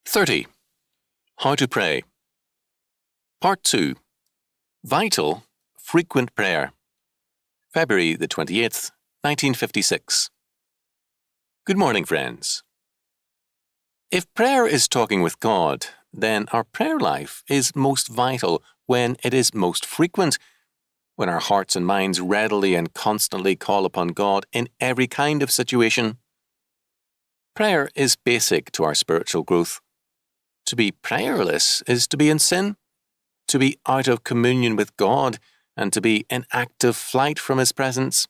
30. How to pray. Part 2. Vital, frequent prayer. February the 28th, 1956. Good morning, friends. If prayer is talking with God, then our prayer life is most vital when it is most frequent, when our hearts and minds readily and constantly call upon God in every kind of situation. Prayer is basic to our spiritual growth. To be prayerless is to be in sin, to be out of communion with God, and to be in active flight from His presence.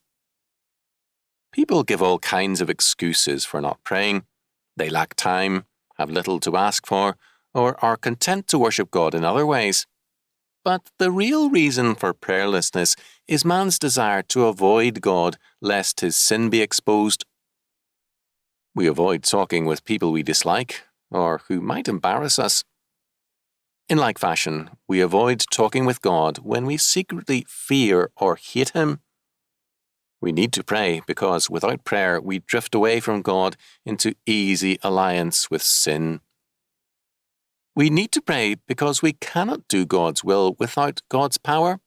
People give all kinds of excuses for not praying. They lack time, have little to ask for, or are content to worship God in other ways. But the real reason for prayerlessness is man's desire to avoid God lest his sin be exposed. We avoid talking with people we dislike, or who might embarrass us. In like fashion, we avoid talking with God when we secretly fear or hate Him. We need to pray because without prayer we drift away from God into easy alliance with sin. We need to pray because we cannot do God's will without God's power,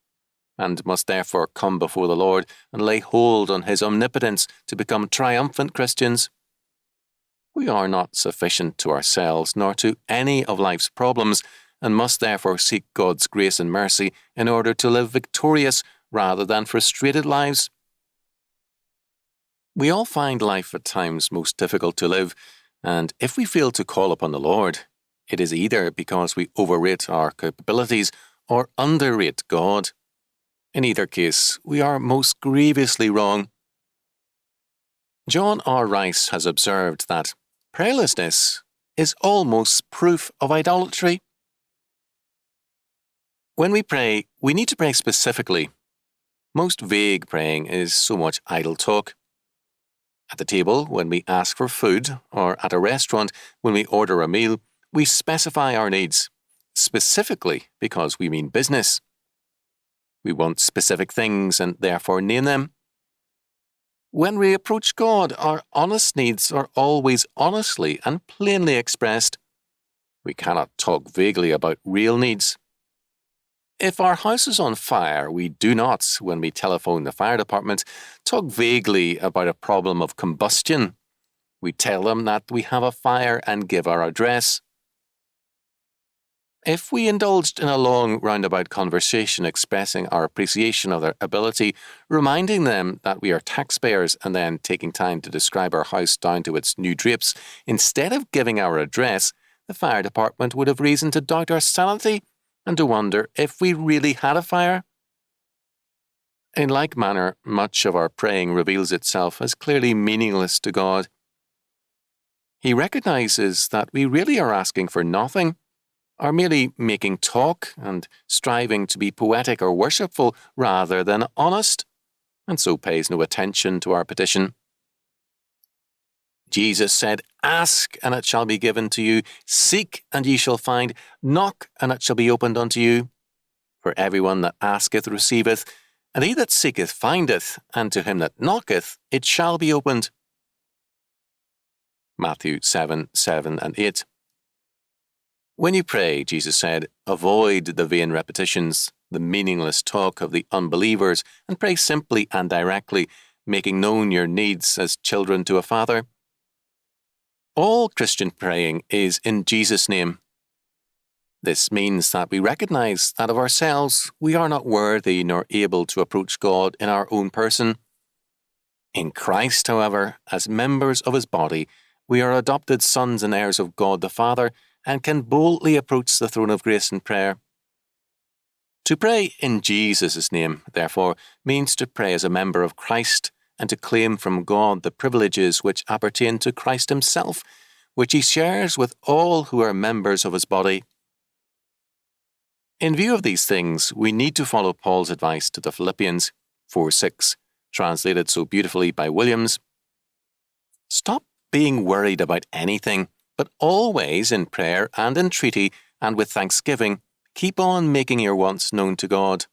and must therefore come before the Lord and lay hold on His omnipotence to become triumphant Christians. We are not sufficient to ourselves nor to any of life's problems, and must therefore seek God's grace and mercy in order to live victorious rather than frustrated lives. We all find life at times most difficult to live, and if we fail to call upon the Lord, it is either because we overrate our capabilities or underrate God. In either case, we are most grievously wrong. John R. Rice has observed that prayerlessness is almost proof of idolatry. When we pray, we need to pray specifically. Most vague praying is so much idle talk. At the table, when we ask for food, or at a restaurant, when we order a meal, we specify our needs, specifically because we mean business. We want specific things and therefore name them. When we approach God, our honest needs are always honestly and plainly expressed. We cannot talk vaguely about real needs. If our house is on fire, we do not, when we telephone the fire department, talk vaguely about a problem of combustion. We tell them that we have a fire and give our address. If we indulged in a long roundabout conversation expressing our appreciation of their ability, reminding them that we are taxpayers and then taking time to describe our house down to its new drapes, instead of giving our address, the fire department would have reason to doubt our sanity and to wonder if we really had a fire. In like manner, much of our praying reveals itself as clearly meaningless to God. He recognizes that we really are asking for nothing, are merely making talk and striving to be poetic or worshipful rather than honest, and so pays no attention to our petition. Jesus said, "Ask, and it shall be given to you. Seek, and ye shall find. Knock, and it shall be opened unto you. For everyone that asketh receiveth, and he that seeketh findeth, and to him that knocketh it shall be opened." Matthew 7:7 and 8. When you pray, Jesus said, avoid the vain repetitions, the meaningless talk of the unbelievers, and pray simply and directly, making known your needs as children to a father. All Christian praying is in Jesus' name. This means that we recognize that of ourselves we are not worthy nor able to approach God in our own person. In Christ, however, as members of His body, we are adopted sons and heirs of God the Father, and can boldly approach the throne of grace in prayer. To pray in Jesus' name, therefore, means to pray as a member of Christ and to claim from God the privileges which appertain to Christ Himself, which He shares with all who are members of His body. In view of these things, we need to follow Paul's advice to the Philippians 4:6, translated so beautifully by Williams. Stop being worried about anything, but always in prayer and entreaty and with thanksgiving, keep on making your wants known to God.